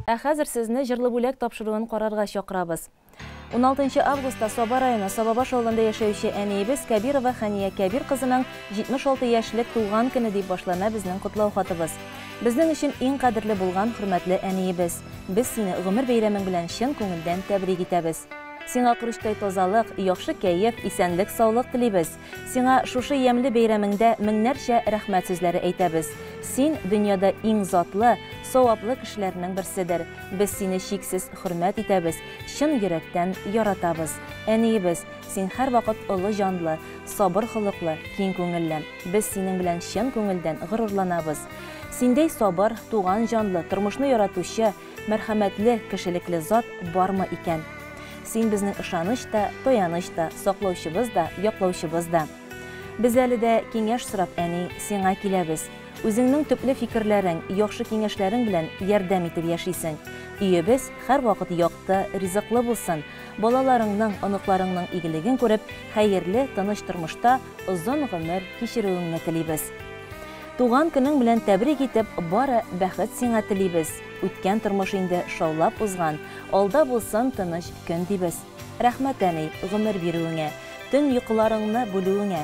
Хәзер сезне җырлы бүләк тапшыруын карарга чакырабыз. 16 августта Саба районы Сабабаш авылында яшәүче әниебез Кәбирова Хәния Кәбир кызының 76 яшьлек туган көне дип башлана безнең котлау хатыбыз. Безнең өчен иң кадерле булган хөрмәтле әниебез, без сине гомер бәйрәмең белән чын күңелдән тәбрик итәбез. Сиңа күрештай тазалык, яхшы кәеф, исәнлек, саулык телибез. Сиңа шушы ямьле бәйрәмеңдә меңнәрчә рәхмәт сүзләре әйтәбез. Син дөньяда иң затлы, саваплы кешеләрнең берседер. Без сине чиксез хөрмәт итәбез, чын йөрәктән яратабыз. Әниебез, син һәрвакыт олы җанлы, сабыр холыклы, киң күңелле. Без синең белән чын күңелдән горурланабыз. Синдәй сабыр, туган җанлы, тормышны яратучы, мәрхәмәтле, кешелекле зат бармы икән? Син безнең ышаныч та, тояныч та, саклаучыбыз да, яклаучыбыз да. Без әле дә киңәш сорап, әни, сиңа киләбез. Үзеңнең төпле фикерләрең, яхшы киңәшләрең белән ярдәм итеп яшисең. Өебез һәрвакыт якты, ризыклы булсын. Балаларыңның, оныкларыңның игелеген күреп, хәерле, тыныч тормышта озын гомер кичерүеңне телибез. Туган көнең белән тәбрик итеп, бары бәхет сиңа телибез. Үткән тормыш инде шаулап узган, алда булсын тыныч көн дибез. Рәхмәт әни, гомер бирүеңә, төн йокыларыңны бүлүеңә,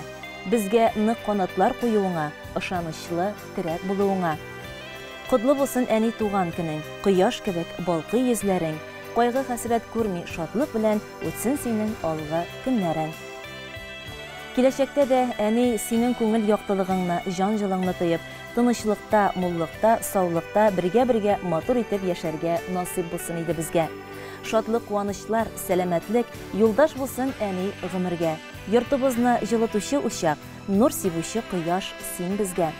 безгә нык канатлар куюыңа, ышанычлы терәк булуыңа. Котлы булсын әни туган көнең, кояш кебек балкый йөзләрең, кайгы хәсрәт күрми шатлык белән үтсен синең алгы көннәрең. Киләчәктә дә әни синең күңел яктылыгыңны, җан җылыңны тоеп, тынычлыкта, муллыкта, саулыкта бергә-бергә матур итеп яшәргә насыйп булсын иде безгә. Шатлык, куанычлар, сәламәтлек юлдаш булсын әни гомергә. Йортыбызны җылытучы учак, нур сибүче кояш син безгә.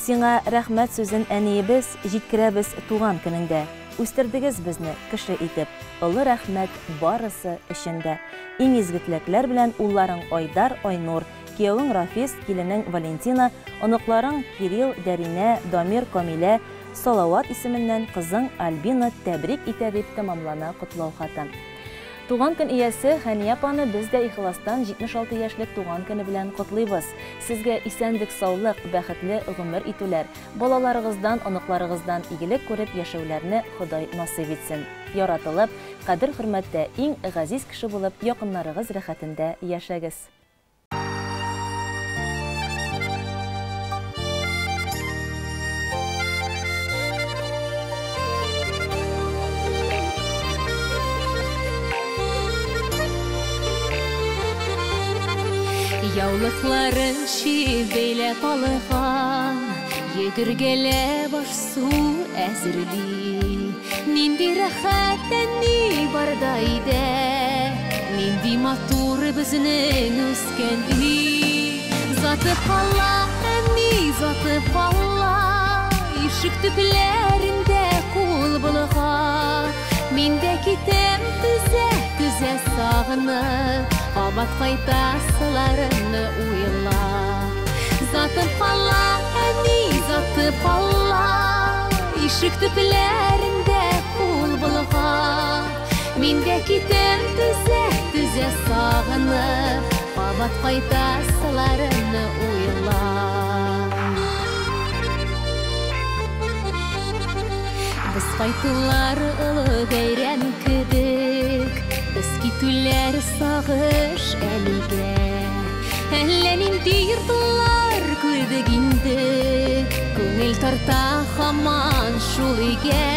Сиңа рәхмәт сүзен әниебез җиткерәбез туган көнеңдә. Үстердегез безне кеше итеп, олы рәхмәт барысы өчендә. Иң изгетләкләр белән улларың Айдар, Айнур, кияүең Рафис, киленең Валентина, оныкларың Кирилл, Дәринә, Дамир, Камилә, Салават исеменнән кызың Альбина тәбрик итә дип тәмамлана котлау хаты. Туган көн иясе Хәния апаны без дә ихластан 76 яшьлек туган көне белән котлыйбыз. Сезгә исәнлек, саулык, бәхетле гомер итүләр, балаларыгыздан, оныкларыгыздан игелек күреп яшәүләрне Ходай насыйп итсен. Яратылып, кадер-хөрмәттә иң газиз кеше булып, якыннарыгыз рәхәтендә яшәгез. Яулыкларын бәйләп алыган, йөгергәлә баш су әзерли. Нинди рәхәт әни барда иде, нинди матур безнең үскән ил. Заты кала, әни, заты кала, ишек төпләрендә кул булган. Мин дә китәм түзә сагынып, Абат кайтасыларыны уйла. Заты кала, әни, заты кала, ишек төпләрендә кул булган. Мин дә китәм түзә сагынып, Абат кайтасыларыны уйла. Без кайтулар олы бәйрәм кебек, без китүләр сагыш әлегә. Әллә нинди йортлар күрдек инде, күңел тарта һаман шул өйгә.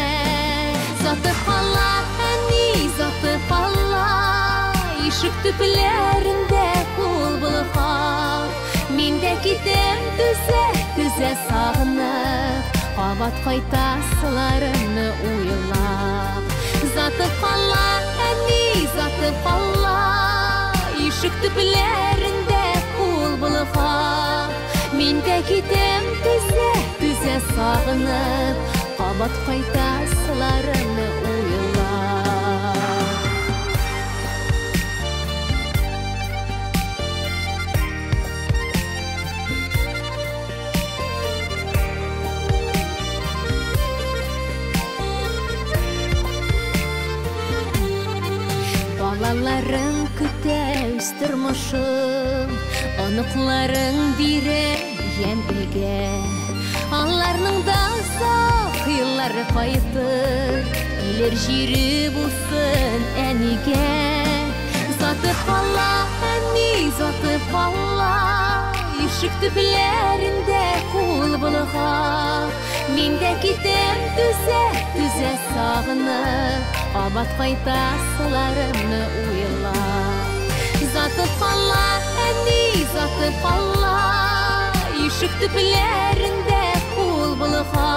Заты кала, әни, заты кала, ишек төпләрендә кул булган. Мин дә китәм түзә сагынып, Абат кайтасыларыны уйлап. Заты кала, әни, заты кала, ишек төпләрендә кул булган. Мин дә китәм түзә сагынып, Абат кайтасыларыны уйлап. Балаларың көтә үз тормышын, оныкларың бирә ямьгә. Аларның да сак еллары кайтыр, Бер җире булсын әнигә. Затып кала, әни затып кала, ишек төпләрендә кул булга. Мин дә китәм түзә сагынып, кабат кайтасыларымны уйлап. Затып кала, әни затып кала, ишек төпләрендә кул булга.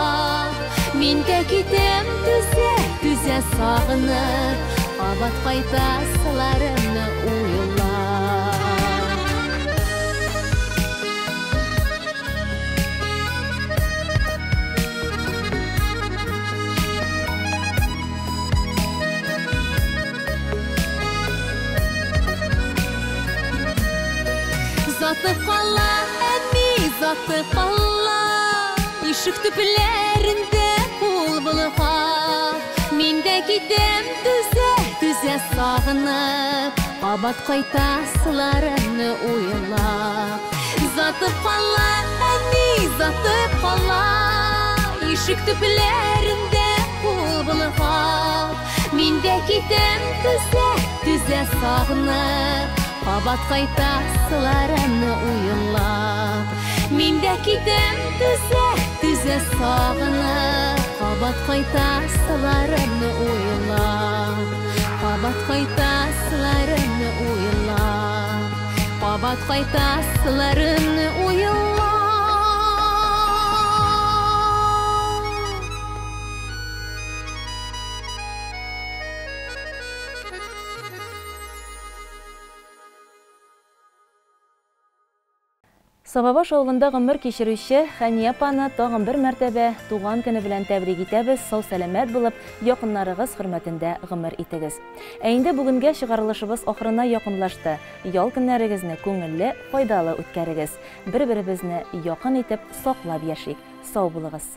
Мин дә китәм түзә сагынып, кабат кайтасыларымны уйлап. Затып кала, әни затып кала, ишек төпләрендә кул булга. Мин дә китәм түзә сагынып, кабат кайтасыларымны уйлап. Затып кала, әни затып кала, ишек төпләрендә кул булга. Мин дә китәм түзә сагынып, кабат кайтасыларымны уйлап. Мин дә китәм түзә сагынып, кабат кайтасыларымны уйлап. Кабат кайтасыларымны уйлап. Кабат кайтасыларымны уйлап. Сабабаш авылында гомер кичерүче Хәния апаны тагын бер мәртәбә туган көне белән тәбрик итәбез. Сау-сәламәт булып, якыннарыгыз хөрмәтендә гомер итегез. Ә инде бүгенгә чыгарылышыбыз ахырына якынлашты. Ял көннәрегезне күңелле, файдалы үткәрегез. Бер-беребезне якын итеп саклап яшик. Сау булыгыз.